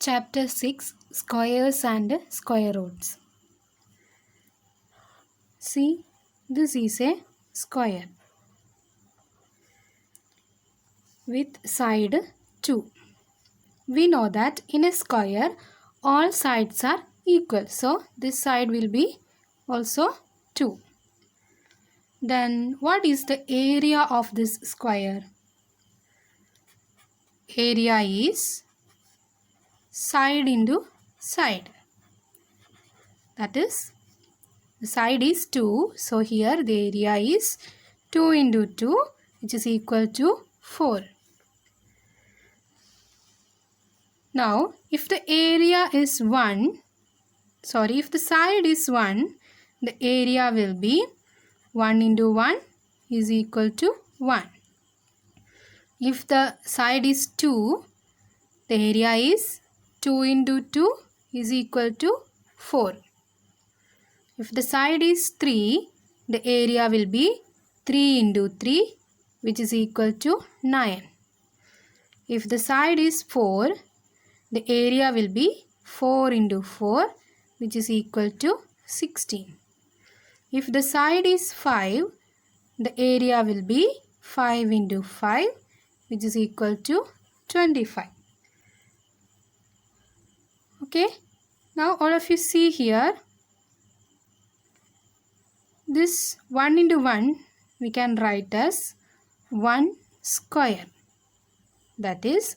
Chapter 6 Squares and Square Roots. See, this is a square with side 2. We know that in a square all sides are equal. So this side will be also 2. Then what is the area of this square? Area is side into side. That is, the side is 2. So here the area is 2 into 2, which is equal to 4. Now, if the area is 1, if the side is 1, the area will be 1 into 1 is equal to 1. If the side is 2, the area is 2 into 2 is equal to 4. If the side is 3, the area will be 3 into 3, which is equal to 9. If the side is 4, the area will be 4 into 4, which is equal to 16. If the side is 5, the area will be 5 into 5, which is equal to 25. Okay, now all of you see here, this 1 into 1 we can write as 1 square. That is,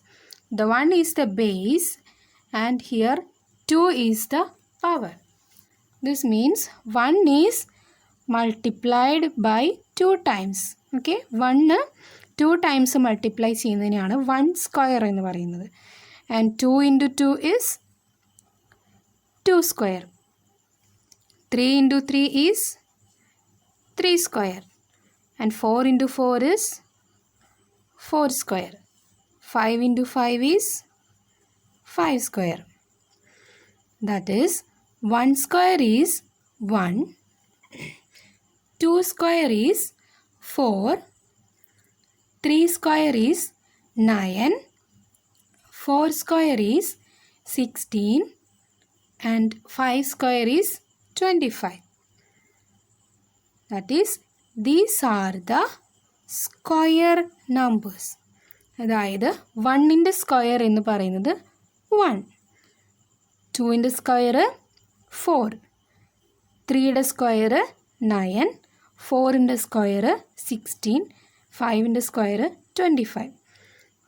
the 1 is the base and here 2 is the power. This means 1 is multiplied by 2 times. Okay, 1 2 times multiply ചെയ്യുന്നതിനെയാണ് 1 square എന്ന് പറയുന്നത്. And 2 into 2 is 2 square. 3 into 3 is 3 square. And 4 into 4 is 4 square. 5 into 5 is 5 square. That is, 1 square is 1, 2 square is 4, 3 square is 9, 4 square is 16, and 5 square is 25. That is, these are the square numbers. അതായത് 1ൻ്റെ square എന്ന് പറയുന്നത് 1, 2ൻ്റെ square 4, 3യുടെ square 9, 4ൻ്റെ square 16, 5ൻ്റെ square 25.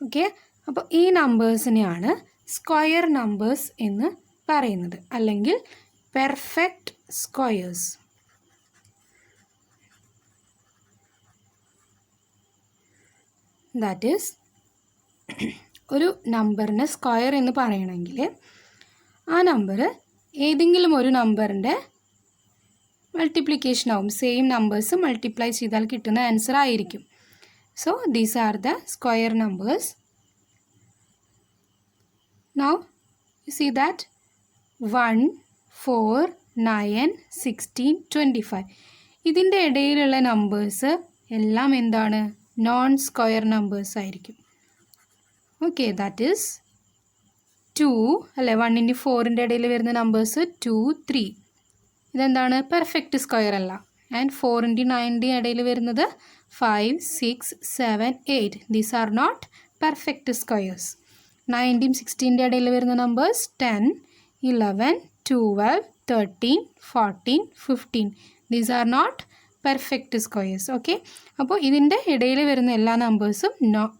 Okay, അപ്പോൾ ഈ നമ്പേഴ്സിനെയാണ് square numbers എന്ന് പറയുന്നത്, അല്ലെങ്കിൽ പെർഫെക്റ്റ് സ്ക്വയേഴ്സ്. ദാറ്റ് ഈസ്, ഒരു നമ്പറിനെ സ്ക്വയർ എന്ന് പറയണമെങ്കിൽ ആ നമ്പർ ഏതെങ്കിലും ഒരു നമ്പറിൻ്റെ മൾട്ടിപ്ലിക്കേഷൻ ആവും. സെയിം നമ്പേഴ്സ് മൾട്ടിപ്ലൈ ചെയ്താൽ കിട്ടുന്ന ആൻസർ ആയിരിക്കും. So these are the square numbers. Now you see that 1, 4, 9, 16, 25 ഇതിൻ്റെ ഇടയിലുള്ള നമ്പേഴ്സ് എല്ലാം എന്താണ്? നോൺ സ്ക്വയർ നമ്പേഴ്സ് ആയിരിക്കും. ഓക്കെ, ദാറ്റ് ഈസ് 2 അല്ലേ, 1 into 4ൻ്റെ ഇടയിൽ വരുന്ന നമ്പേഴ്സ് 2, 3 ഇതെന്താണ്? പെർഫെക്റ്റ് സ്ക്വയർ അല്ല. ആൻഡ് 4 into 9ൻ്റെ ഇടയിൽ വരുന്നത് 5, 6, 7, 8 these are not perfect squares. 9ൻ്റെയും 16ൻ്റെ ഇടയിൽ വരുന്ന numbers 10, 11, 12, 13, 14, 15 these are not perfect squares. Okay, അപ്പോൾ ഇതിൻ്റെ ഇടയിൽ വരുന്ന എല്ലാ നമ്പേഴ്സും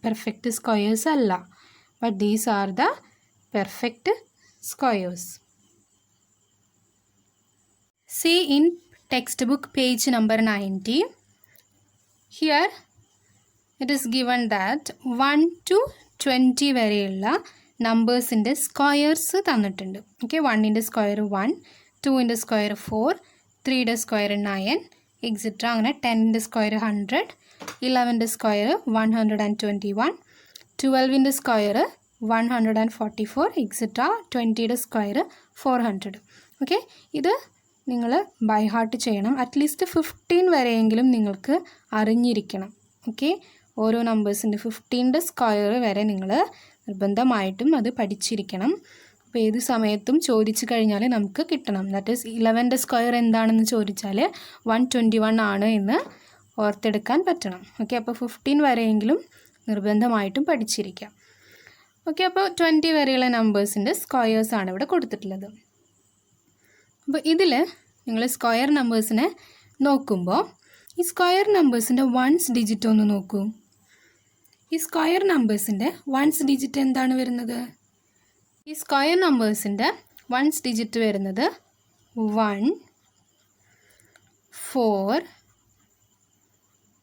പെർഫെക്റ്റ് സ്ക്വയേഴ്സ് അല്ല, but these are the perfect squares. See in textbook page number 90. Here it is given that 1 to 20 വരെയുള്ള നമ്പേഴ്സിൻ്റെ സ്ക്വയേഴ്സ് തന്നിട്ടുണ്ട്. ഓക്കെ, 1ൻ്റെ സ്ക്വയർ 1, 2ൻ്റെ സ്ക്വയർ 4, 3യുടെ സ്ക്വയർ 9 എക്സെട്ര. അങ്ങനെ 10ൻ്റെ സ്ക്വയർ 100, 11ൻ്റെ സ്ക്വയർ 121, 12ൻ്റെ സ്ക്വയർ 144 എക്സെട്ര, 20യുടെ സ്ക്വയർ 400. ഓക്കെ, ഇത് നിങ്ങൾ ബൈ ഹാർട്ട് ചെയ്യണം. അറ്റ്ലീസ്റ്റ് 15 വരെയെങ്കിലും നിങ്ങൾക്ക് അറിഞ്ഞിരിക്കണം. ഓക്കെ, ഓരോ നമ്പേഴ്സിൻ്റെ 15ൻ്റെ സ്ക്വയർ വരെ നിങ്ങൾ നിർബന്ധമായിട്ടും അത് പഠിച്ചിരിക്കണം. അപ്പോൾ ഏത് സമയത്തും ചോദിച്ചു കഴിഞ്ഞാൽ നമുക്ക് കിട്ടണം. ദാറ്റ് ഈസ് 11ൻ്റെ സ്ക്വയർ എന്താണെന്ന് ചോദിച്ചാൽ 121 ആണ് എന്ന് ഓർത്തെടുക്കാൻ പറ്റണം. ഓക്കെ, അപ്പോൾ 15 വരെയെങ്കിലും നിർബന്ധമായിട്ടും പഠിച്ചിരിക്കാം. ഓക്കെ, അപ്പോൾ 20 വരെയുള്ള നമ്പേഴ്സിൻ്റെ സ്ക്വയേഴ്സാണ് ഇവിടെ കൊടുത്തിട്ടുള്ളത്. അപ്പോൾ ഇതിൽ നിങ്ങൾ സ്ക്വയർ നമ്പേഴ്സിനെ നോക്കുമ്പോൾ ഈ സ്ക്വയർ നമ്പേഴ്സിൻ്റെ വൺസ് ഡിജിറ്റ് ഒന്ന് നോക്കൂ. ഈ സ്ക്വയർ നമ്പേഴ്സിൻ്റെ വൺസ് ഡിജിറ്റ് എന്താണ് വരുന്നത്? ഈ സ്ക്വയർ നമ്പേഴ്സിൻ്റെ വൺസ് ഡിജിറ്റ് വരുന്നത് 1, 4,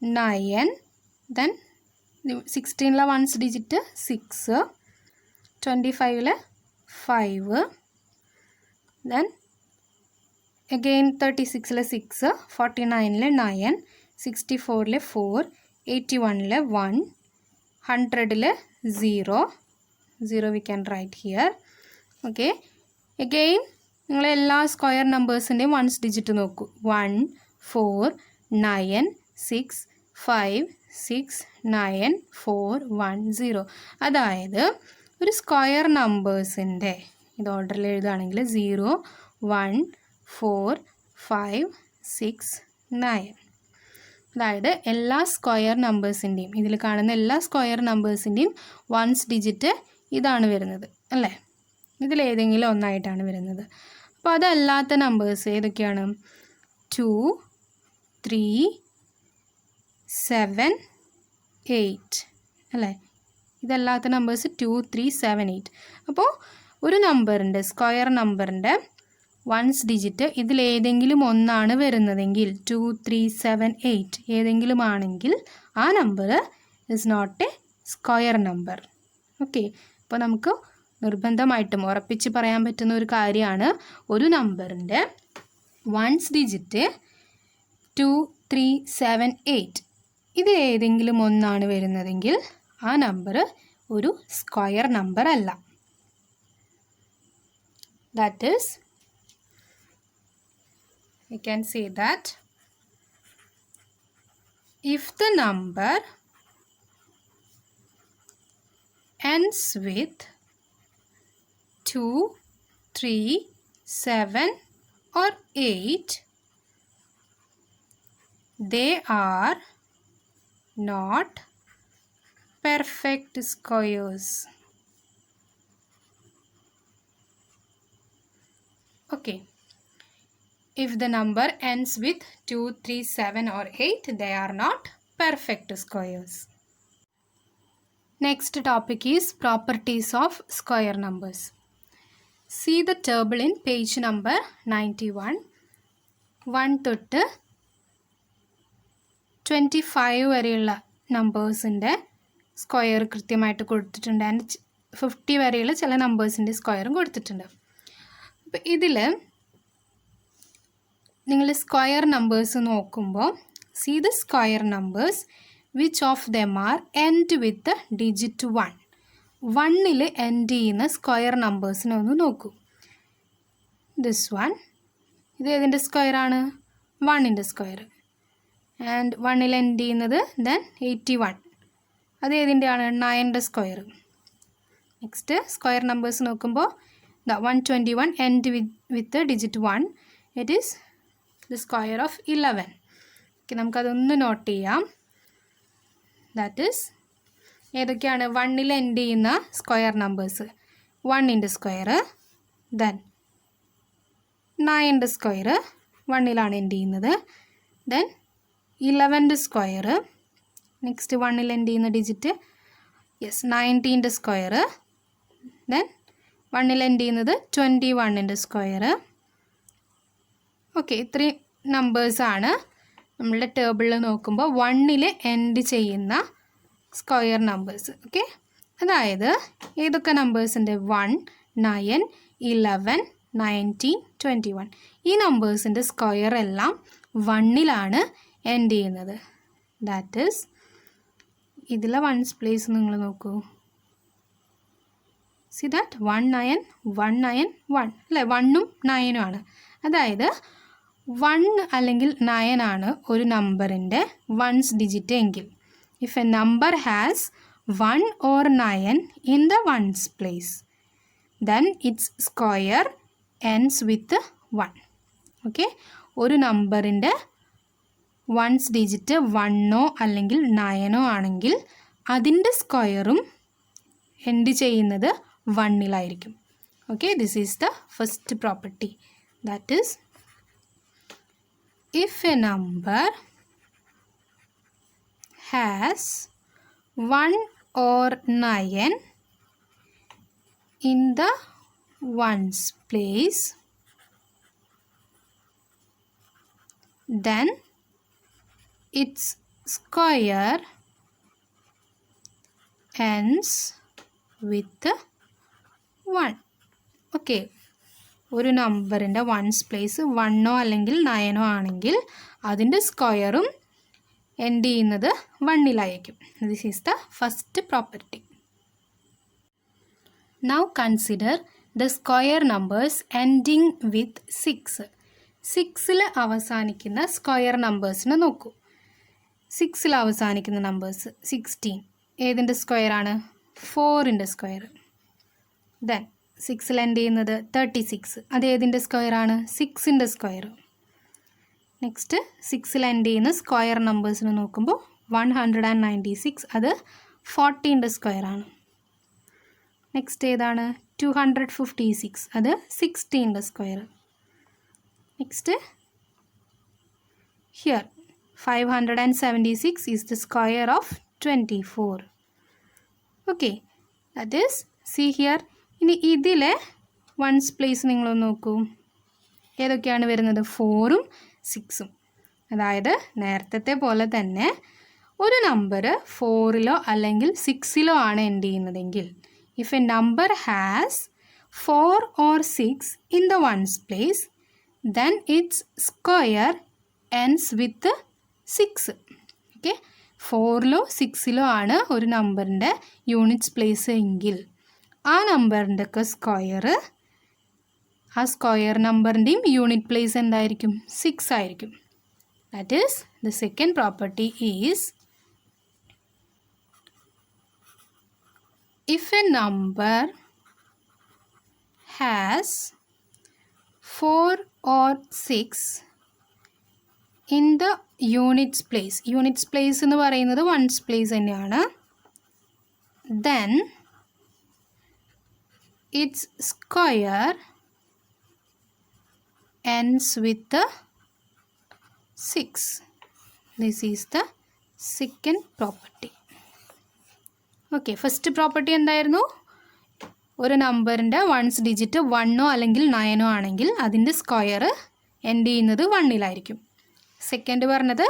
9, ദെൻ 16ലെ വൺസ് ഡിജിറ്റ് 6, 25ലെ 5, ദെൻ again 36ലെ 6, 49ലെ 9, 64ലെ 4, 81ലെ 1, 100ലെ 0 we can write here. Okay, again നിങ്ങൾ എല്ലാ സ്ക്വയർ നമ്പേഴ്സിൻ്റെയും വൺസ് ഡിജിറ്റ് നോക്കൂ. 1, 4, 9, 6, 5, 6, 9, 4, 1, 0. അതായത് ഒരു സ്ക്വയർ നമ്പേഴ്സിൻ്റെ ഇത് ഓർഡറിൽ എഴുതുകയാണെങ്കിൽ 0, 1, 4, 5, 6, 9. അതായത് എല്ലാ സ്ക്വയർ നമ്പേഴ്സിൻ്റെയും ഇതിൽ കാണുന്ന എല്ലാ സ്ക്വയർ നമ്പേഴ്സിൻ്റെയും വൺസ് ഡിജിറ്റ് ഇതാണ് വരുന്നത് അല്ലേ? ഇതിലേതെങ്കിലും ഒന്നായിട്ടാണ് വരുന്നത്. അപ്പോൾ അതല്ലാത്ത നമ്പേഴ്സ് ഏതൊക്കെയാണ്? 2, 3, 7, 8 അല്ലേ? ഇതല്ലാത്ത നമ്പേഴ്സ് 2, 3, 7, 8. അപ്പോൾ ഒരു നമ്പറിൻ്റെ സ്ക്വയർ നമ്പറിൻ്റെ വൺസ് ഡിജിറ്റ് ഇതിലേതെങ്കിലും ഒന്നാണ് വരുന്നതെങ്കിൽ 2, 3, 7, 8 ഏതെങ്കിലും ആണെങ്കിൽ ആ number is not a square number. Okay, അപ്പോൾ നമുക്ക് നിർബന്ധമായിട്ടും ഉറപ്പിച്ച് പറയാൻ പറ്റുന്ന ഒരു കാര്യമാണ് ഒരു നമ്പറിൻ്റെ വൺസ് ഡിജിറ്റ് 2, 3, 7, 8 ഇത് ഏതെങ്കിലും ഒന്നാണ് വരുന്നതെങ്കിൽ ആ നമ്പർ ഒരു സ്ക്വയർ നമ്പർ അല്ല. That is we can say that if the number ends with 2, 3, 7 or 8, they are not perfect squares. Okay, if the number ends with 2, 3, 7 or 8, they are not perfect squares. Next topic is properties of square numbers. See the table in page number 91. 1 തൊട്ട് 25 വരെയുള്ള നമ്പേഴ്സിൻ്റെ square കൃത്യമായിട്ട് കൊടുത്തിട്ടുണ്ട്. And 50 വരെയുള്ള ചില നമ്പേഴ്സിൻ്റെ സ്ക്വയറും കൊടുത്തിട്ടുണ്ട്. അപ്പോൾ ഇതിൽ നിങ്ങൾ സ്ക്വയർ നമ്പേഴ്സ് നോക്കുമ്പോൾ see the square numbers which of them are end with digit 1. 1ൽ എൻഡ് ചെയ്യുന്ന സ്ക്വയർ നമ്പേഴ്സിനെ ഒന്ന് നോക്കൂ. ദിസ് വൺ, ഇത് ഏതിൻ്റെ സ്ക്വയറാണ്? 1ൻ്റെ സ്ക്വയർ. ആൻഡ് 1ൽ എൻഡ് ചെയ്യുന്നത് ദെൻ 81, അത് ഏതിൻ്റെയാണ്? 9ൻ്റെ സ്ക്വയർ. നെക്സ്റ്റ് സ്ക്വയർ നമ്പേഴ്സ് നോക്കുമ്പോൾ 121 end with digit 1, it is the square of 11. Okay, നമുക്കതൊന്ന് നോട്ട് ചെയ്യാം. ദാറ്റ് ഈസ് ഏതൊക്കെയാണ്? 1ൽ എൻഡ് ചെയ്യുന്ന സ്ക്വയർ നമ്പേഴ്സ് 1ൻ്റെ സ്ക്വയർ, ദെൻ 9ൻ്റെ സ്ക്വയർ 1ലാണ് എൻഡ് ചെയ്യുന്നത്, ദെൻ 11ൻ്റെ സ്ക്വയർ, നെക്സ്റ്റ് 1ൽ എൻഡ് ചെയ്യുന്ന ഡിജിറ്റ് 19ൻ്റെ സ്ക്വയർ, ദെൻ 1ൽ എൻഡ് ചെയ്യുന്നത് 21ൻ്റെ സ്ക്വയർ. ഓക്കെ, ഇത്രയും നമ്പേഴ്സാണ് നമ്മളുടെ ടേബിളിൽ നോക്കുമ്പോൾ 1ൽ എൻഡ് ചെയ്യുന്ന സ്ക്വയർ നമ്പേഴ്സ്. ഓക്കെ, അതായത് ഏതൊക്കെ നമ്പേഴ്സിൻ്റെ? 1, 9, 11, 19, 21. ഈ നമ്പേഴ്സിൻ്റെ സ്ക്വയർ എല്ലാം 1ലാണ് എൻഡ് ചെയ്യുന്നത്. ദാറ്റ് ഈസ് ഇതിലെ വൺസ് പ്ലേസ് നിങ്ങൾ നോക്കൂ. സി ദാറ്റ് 1, 9, 1, 9, 1 അല്ലേ? 1ഉം 9ഉം ആണ്. അതായത് 1 അല്ലെങ്കിൽ 9 ആണ് ഒരു നമ്പറിൻ്റെ വൺസ് ഡിജിറ്റ് എങ്കിൽ, if A number has 1 or 9 in the ones place, then its square ends with 1. Okay, ഒരു നമ്പറിൻ്റെ വൺസ് ഡിജിറ്റ് 1 അല്ലെങ്കിൽ 9 ആണെങ്കിൽ അതിൻ്റെ സ്ക്വയറും എൻഡ് ചെയ്യുന്നത് 1 okay, this is the first property. That is if a number has 1 or 9 in the ones place, then its square ends with 1. Okay, ഒരു നമ്പറിൻ്റെ once place 1 അല്ലെങ്കിൽ 9 ആണെങ്കിൽ അതിൻ്റെ സ്ക്വയറും എൻഡ് ചെയ്യുന്നത് 1 this is the first property. Now consider the square numbers ending with 6. 6ൽ അവസാനിക്കുന്ന square നമ്പേഴ്സിനെ നോക്കൂ. 6ൽ അവസാനിക്കുന്ന നമ്പേഴ്സ് 16 ഏതിൻ്റെ സ്ക്വയറാണ്? 4ൻ്റെ സ്ക്വയർ. ദെൻ 6ൽ എൻഡ് ചെയ്യുന്നത് 36 അത് ഏതിൻ്റെ സ്ക്വയറാണ്? 6ൻ്റെ സ്ക്വയർ. നെക്സ്റ്റ് 6ൽ എൻഡ് ചെയ്യുന്ന സ്ക്വയർ നമ്പേഴ്സിനെ നോക്കുമ്പോൾ 196 അത് 14ൻ്റെ സ്ക്വയറാണ്. നെക്സ്റ്റ് ഏതാണ്? 256 അത് 16ൻ്റെ square. Next here 576 is the square of 24. Okay, that is see here. ഇനി ഇതിലെ വൺസ് പ്ലേസ് നിങ്ങളൊന്ന് നോക്കൂ. ഏതൊക്കെയാണ് വരുന്നത്? 4ഉം 6ഉം. അതായത് നേരത്തെ പോലെ തന്നെ ഒരു നമ്പർ 4ലോ അല്ലെങ്കിൽ 6ലോ ആണ് എൻഡ് ചെയ്യുന്നതെങ്കിൽ, if A number has 4 or 6 in the ones place, then its square ends with 6. Okay, 4ലോ 6ലോ ആണ് ഒരു നമ്പറിൻ്റെ യൂണിറ്റ്സ് പ്ലേസ് എങ്കിൽ ആ നമ്പറിൻ്റെ ഒക്കെ സ്ക്വയർ, ആ സ്ക്വയർ നമ്പറിൻ്റെയും യൂണിറ്റ് പ്ലേസ് എന്തായിരിക്കും? 6 ആയിരിക്കും. That is the second property is if a number has 4 or 6 in the units place എന്ന് പറയുന്നത് വൺസ് പ്ലേസ് തന്നെയാണ്, then its square ends with 6. This is the second property. Okay, first property എന്തായിരുന്നു? ഒരു നമ്പറിൻ്റെ once digit 1 അല്ലെങ്കിൽ 9 ആണെങ്കിൽ അതിൻ്റെ square end ചെയ്യുന്നത് 1 സെക്കൻഡ് പറഞ്ഞത്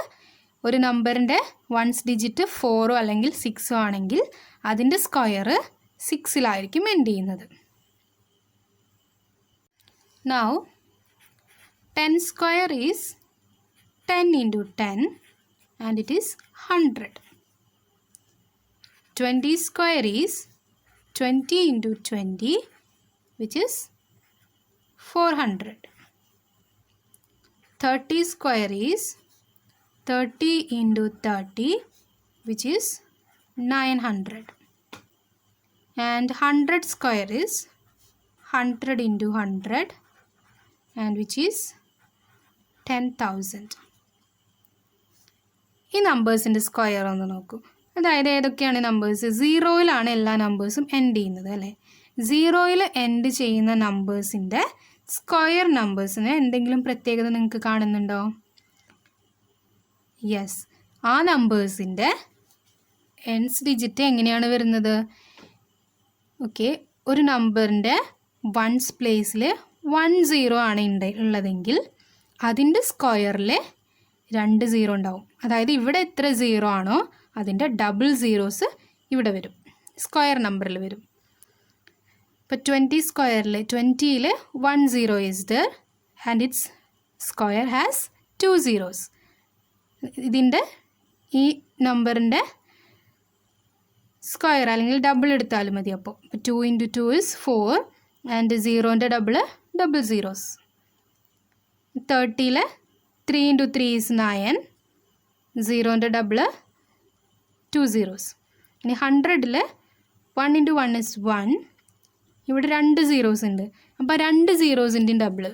ഒരു നമ്പറിൻ്റെ വൺസ് ഡിജിറ്റ് 4 അല്ലെങ്കിൽ 6 ആണെങ്കിൽ അതിൻ്റെ സ്ക്വയർ 6 എൻഡ് ചെയ്യുന്നത്. Now 10 square is 10 into 10 and it is 100. 20 square is 20 into 20 which is 400. 30 square is 30 into 30 which is 900. And 100 square is 100 into 100 and which is 10,000. ഈ നമ്പേഴ്സിൻ്റെ square ഒന്ന് നോക്കൂ. അതായത് ഏതൊക്കെയാണ് നമ്പേഴ്സ്? 0യിലാണ് എല്ലാ നമ്പേഴ്സും എൻഡ് ചെയ്യുന്നത് അല്ലേ? 0യിൽ എൻഡ് ചെയ്യുന്ന നമ്പേഴ്സിൻ്റെ സ്ക്വയർ നമ്പേഴ്സിന് എന്തെങ്കിലും പ്രത്യേകത നിങ്ങൾക്ക് കാണുന്നുണ്ടോ? യെസ്, ആ നമ്പേഴ്സിൻ്റെ എൻഡ്സ് ഡിജിറ്റ് എങ്ങനെയാണ് വരുന്നത്? ഓക്കെ, ഒരു നമ്പറിൻ്റെ വൺസ് പ്ലേസിൽ 10 ആണ് ഉള്ളതെങ്കിൽ അതിൻ്റെ സ്ക്വയറിൽ 2 0 ഉണ്ടാവും. അതായത് ഇവിടെ എത്ര 0 ആണോ അതിൻ്റെ ഡബിൾ സീറോസ് ഇവിടെ വരും, സ്ക്വയർ നമ്പറിൽ വരും. ഇപ്പോൾ 20 സ്ക്വയറിൽ 20യിൽ 1 0 is there and it's square has 2 zeros. ഇതിൻ്റെ ഈ നമ്പറിൻ്റെ സ്ക്വയർ അല്ലെങ്കിൽ ഡബിൾ എടുത്താലും മതി. അപ്പോൾ 2 into 2 is 4 ആൻഡ് 0ൻ്റെ ഡബിൾ സീറോസ്. 30യിൽ 3 into 3 is 9, 0ൻ്റെ ഡബിൾ 2 zeros. ഇനി 100ൽ 1 into 1 is 1, ഇവിടെ 2 സീറോസ് ഉണ്ട്. അപ്പോൾ 2 സീറോസിൻ്റെയും ഡബിൾ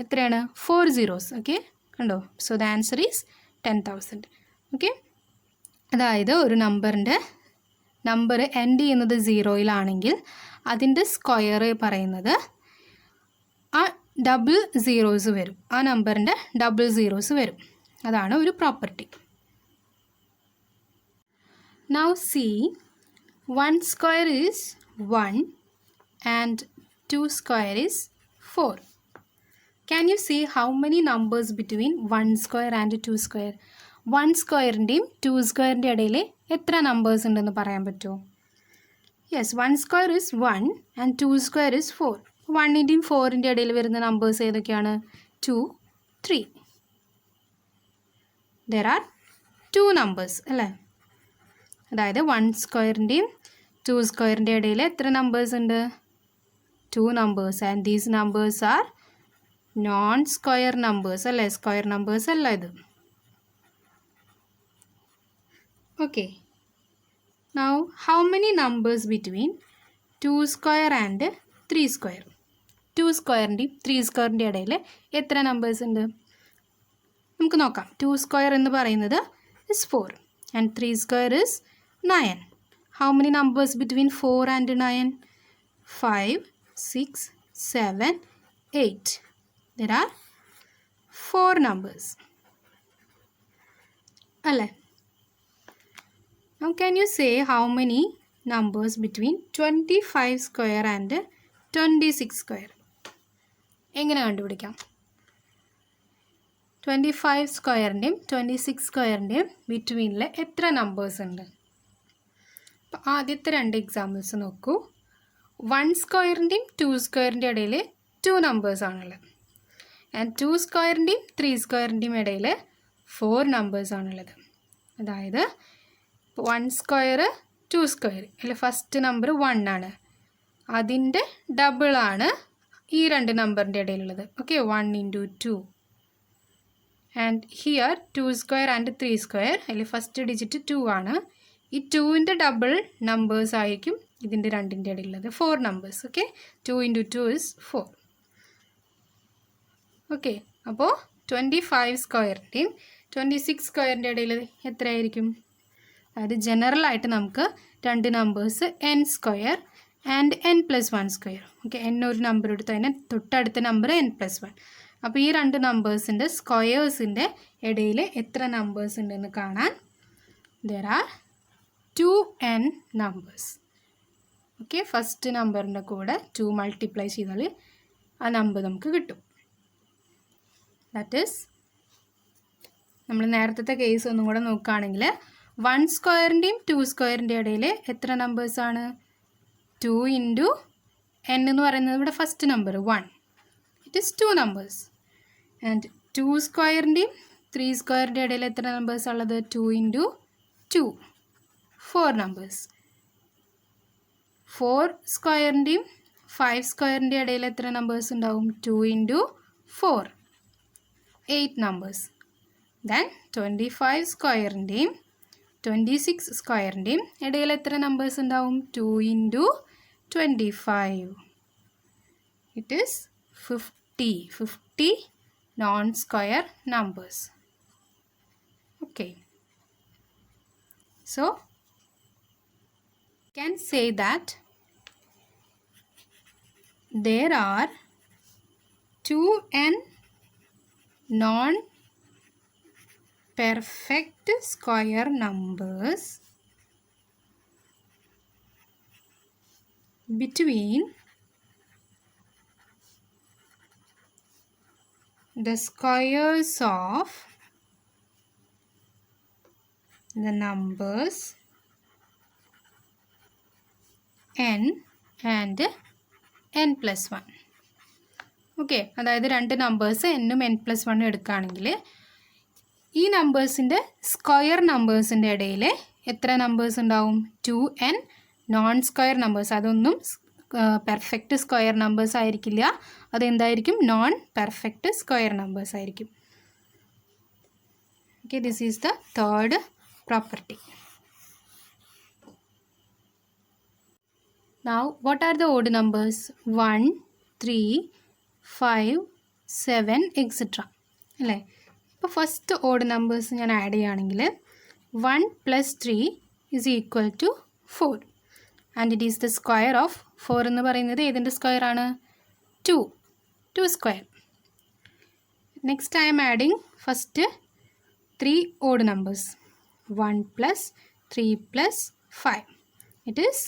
എത്രയാണ്? 4 സീറോസ്. ഓക്കെ, കണ്ടോ? So the answer is 10,000. Okay, അതായത് ഒരു നമ്പർ എൻഡ് ചെയ്യുന്നത് 0-യിലാണെങ്കിൽ അതിൻ്റെ സ്ക്വയർ പറയുന്നത് ആ ഡബിൾ സീറോസ് വരും. ആ നമ്പറിൻ്റെ ഡബിൾ സീറോസ് വരും. അതാണ് ഒരു property. Now see, 1 square is 1 and 2 square is 4. Can you see how many numbers between 1 square and 2 square? 1 സ്ക്വയറിൻ്റെയും 2 സ്ക്വയറിൻ്റെ ഇടയിൽ എത്ര നമ്പേഴ്സ് ഉണ്ടെന്ന് പറയാൻ പറ്റുമോ? Yes, 1 square is 1 and 2 square is 4. 1ൻ്റെയും 4ൻ്റെ ഇടയിൽ വരുന്ന നമ്പേഴ്സ് ഏതൊക്കെയാണ്? 2, 3. There are 2 numbers അല്ലേ? അതായത് 1 സ്ക്വയറിൻ്റെയും 2 സ്ക്വയറിൻ്റെ ഇടയിൽ എത്ര നമ്പേഴ്സ് ഉണ്ട്? 2 numbers. And these numbers are non square numbers അല്ലേ? സ്ക്വയർ നമ്പേഴ്സ് അല്ല ഇത്. Okay, now how many numbers between 2 square and 3 square? 2 സ്ക്വയറിൻ്റെയും 3 സ്ക്വയറിൻ്റെ ഇടയിൽ എത്ര നമ്പേഴ്സ് ഉണ്ട്? നമുക്ക് നോക്കാം. 2 സ്ക്വയർ എന്ന് പറയുന്നത് is 4 and 3 square is 9. How many numbers between 4 and 9? 5, 6, 7, 8. There are 4 numbers. അല്ലേ? Now can you say how many numbers between 25 square and 26 square? എങ്ങനെ കണ്ടുപിടിക്കാം? 25 സ്ക്വയറിൻ്റെയും 26 സ്ക്വയറിൻ്റെയും ബിറ്റ്വീനിൽ എത്ര നമ്പേഴ്സ് ഉണ്ട്? അപ്പോൾ ആദ്യത്തെ 2 എക്സാമ്പിൾസ് നോക്കൂ. 1 സ്ക്വയറിൻ്റെയും 2 സ്ക്വയറിൻ്റെ ഇടയിൽ 2 നമ്പേഴ്സാണുള്ളത്. ആൻഡ് 2 സ്ക്വയറിൻ്റെയും 3 സ്ക്വയറിൻ്റെയും ഇടയിൽ 4 നമ്പേഴ്സാണുള്ളത്. അതായത് 1 സ്ക്വയർ 2 സ്ക്വയർ അതിൽ ഫസ്റ്റ് നമ്പർ 1 ആണ്. അതിൻ്റെ ഡബിളാണ് ഈ 2 നമ്പറിൻ്റെ ഇടയിലുള്ളത്. Okay, 1 into 2. And here 2 square and 3 square അതിൽ ഫസ്റ്റ് ഡിജിറ്റ് 2 ആണ്. ഈ 2ൻ്റെ ഡബിൾ നമ്പേഴ്സ് ആയിരിക്കും ഇതിൻ്റെ 2ൻ്റെ ഇടയിലുള്ളത്. 4 numbers. Okay, 2 into 2 is 4. Okay, അപ്പോൾ 25 സ്ക്വയറിൻ്റെയും 26 സ്ക്വയറിൻ്റെ ഇടയിൽ എത്രയായിരിക്കും? അതായത് ജനറലായിട്ട് നമുക്ക് 2 numbers n square and n+1 square. Okay, n ഒരു നമ്പർ എടുത്ത് അതിന് തൊട്ടടുത്ത നമ്പർ n+1. അപ്പോൾ ഈ 2 നമ്പേഴ്സിൻ്റെ സ്ക്വയേഴ്സിൻ്റെ ഇടയിൽ എത്ര നമ്പേഴ്സ് ഉണ്ടെന്ന് കാണാൻ there are 2n numbers. Okay, first നമ്പറിൻ്റെ കൂടെ 2 മൾട്ടിപ്ലൈ ചെയ്താൽ ആ നമ്പർ നമുക്ക് കിട്ടും. ദാറ്റ് ഈസ് നമ്മൾ നേരത്തെ കേസ് ഒന്നും കൂടെ നോക്കുകയാണെങ്കിൽ 1 സ്ക്വയറിൻ്റെയും 2 സ്ക്വയറിൻ്റെ ഇടയിൽ എത്ര നമ്പേഴ്സാണ്? 2 into n എന്ന് പറയുന്നത് ഇവിടെ first number 1. It is 2 numbers. And 2 സ്ക്വയറിൻ്റെയും 3 സ്ക്വയറിൻ്റെ ഇടയിൽ എത്ര നമ്പേഴ്സ് ഉള്ളത്? 2 into 2, 4 നമ്പേഴ്സ്. 4 സ്ക്വയറിൻ്റെയും 5 സ്ക്വയറിൻ്റെ ഇടയിൽ എത്ര നമ്പേഴ്സ് ഉണ്ടാവും? 2 into 4, 8 നമ്പേഴ്സ്. ദെൻ 25 സ്ക്വയറിൻ്റെയും 26 സ്ക്വയറിൻ്റെയും ഇടയിൽ എത്ര നമ്പേഴ്സ് ഉണ്ടാവും? 2 into 25. It is 50 non-square numbers. Okay, so can say that there are 2n non-perfect square numbers between the squares of the numbers n and n+1. Okay, അതായത് 2 numbers എന്നും n+1 എടുക്കുകയാണെങ്കിൽ ഈ നമ്പേഴ്സിൻ്റെ square നമ്പേഴ്സിൻ്റെ ഇടയിൽ എത്ര numbers ഉണ്ടാവും? 2n non square numbers. അതൊന്നും perfect square numbers ആയിരിക്കില്ല. അതെന്തായിരിക്കും? Non perfect square numbers ആയിരിക്കും. Okay, this is the third property. Now, what are the odd numbers? 1, 3, 5, 7, etc. അല്ലേ? ഇപ്പോൾ ഫസ്റ്റ് ഓഡ് നമ്പേഴ്സ് ഞാൻ ആഡ് ചെയ്യുകയാണെങ്കിൽ 1 + 3 is equal to 4. And it is the square of 4 എന്ന് പറയുന്നത് ഏതിൻ്റെ square ആണ്? 2 square. Next I am adding first 3 odd numbers. 1 + 3 + 5. It is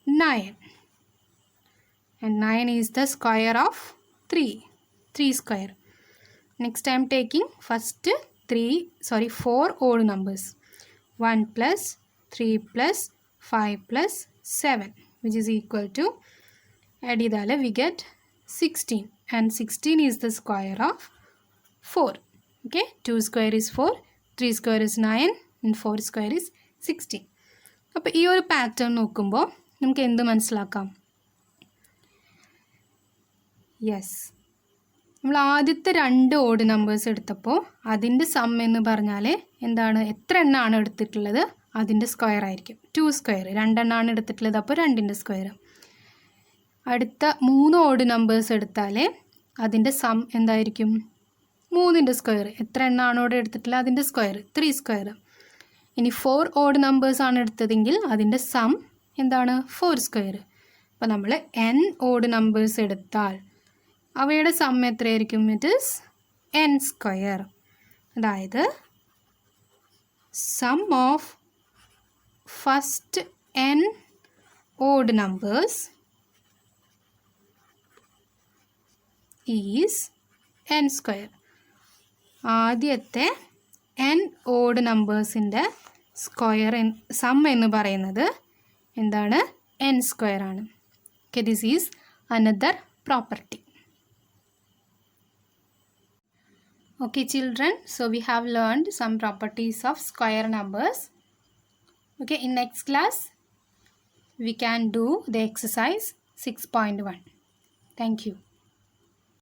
9. And 9 is the square of 3 square. Next I am taking first 4 odd numbers. 1 + 3 + 5 + 7, which is equal to, add idale we get 16. And 16 is the square of 4. Okay, 2 square is 4, 3 square is 9, and 4 square is 16. അപ്പോൾ ഈ ഒരു pattern നോക്കുമ്പോൾ നമുക്ക് എന്ത് മനസ്സിലാക്കാം? Yes, നമ്മൾ ആദ്യത്തെ 2 odd numbers എടുത്തപ്പോൾ അതിൻ്റെ സം എന്ന് പറഞ്ഞാൽ എന്താണ്? എത്ര എണ്ണമാണ് എടുത്തിട്ടുള്ളത് അതിൻ്റെ സ്ക്വയർ ആയിരിക്കും. 2 സ്ക്വയർ. 2 എണ്ണമാണ് എടുത്തിട്ടുള്ളത്, അപ്പോൾ 2ൻ്റെ സ്ക്വയർ. അടുത്ത 3 ഓഡ് നമ്പേഴ്സ് എടുത്താൽ അതിൻ്റെ സം എന്തായിരിക്കും? 3ൻ്റെ സ്ക്വയർ. എത്ര എണ്ണമാണ് ഇവിടെ എടുത്തിട്ടുള്ളത് അതിൻ്റെ സ്ക്വയർ, 3 സ്ക്വയർ. ഇനി 4 ഓഡ് നമ്പേഴ്സാണ് എടുത്തതെങ്കിൽ അതിൻ്റെ സം എന്താണ്? 4 സ്ക്വയർ. അപ്പോൾ നമ്മൾ n ഓഡ് നമ്പേഴ്സ് എടുത്താൽ അവയുടെ സം എത്രയായിരിക്കും? It is n square. അതായത് sum of first n odd numbers is n square. ആദ്യത്തെ n odd നമ്പേഴ്സിൻ്റെ സ്ക്വയർ സം എന്ന് പറയുന്നത് എന്താണ്? n സ്ക്വയർ ആണ്. Okay, this is another property. Okay children, so we have learned some properties of square numbers. Okay, in next class we can do the exercise 6.1. Thank you.